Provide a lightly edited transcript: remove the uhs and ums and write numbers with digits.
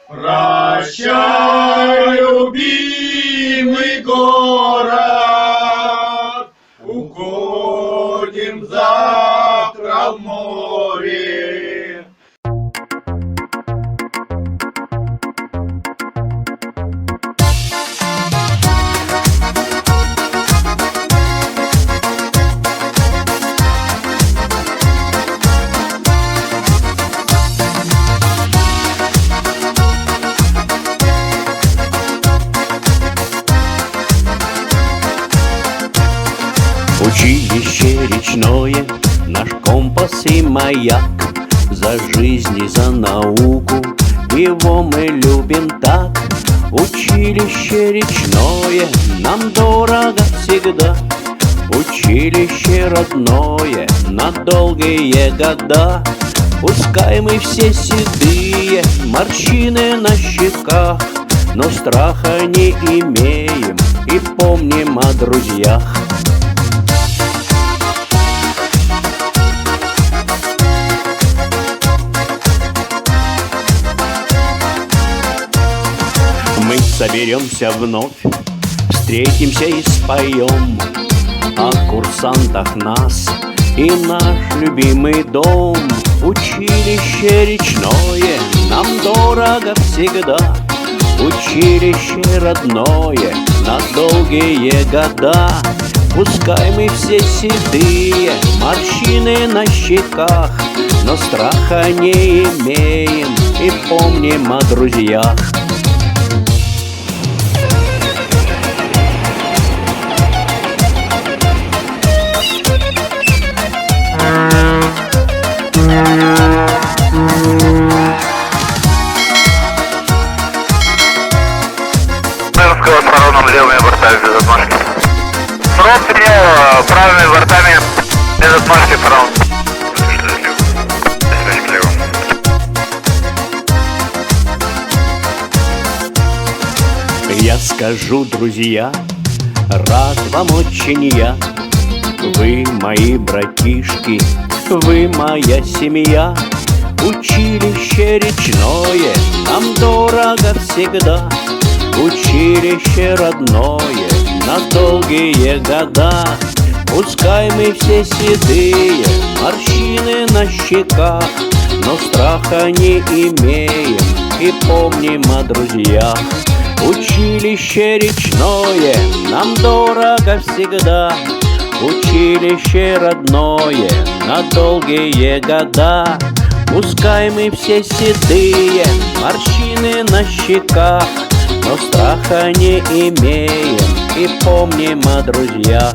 Прощай, любимый город, уходим завтра в море. Училище речное, наш компас и маяк, за жизнь и за науку его мы любим так. Училище речное нам дорого всегда, училище родное на долгие года. Пускай мы все седые, морщины на щеках, но страха не имеем и помним о друзьях. Мы соберемся вновь, встретимся и споем о курсантах нас и наш любимый дом. Училище речное нам дорого всегда, училище родное на долгие года. Пускай мы все седые, морщины на щеках, но страха не имеем и помним о друзьях. Мэрского с ровным левыми бортами без отмашки. Срок правыми бортами без отмашки фараон. Я скажу, друзья, рад вам очень я. Вы мои братишки, вы моя семья. Училище речное нам дорого всегда, училище родное на долгие года. Пускай мы все седые, морщины на щеках, но страха не имеем и помним о друзьях. Училище речное нам дорого всегда, училище родное на долгие года. Пускай мы все седые, морщины на щеках, но страха не имеем и помним о друзьях.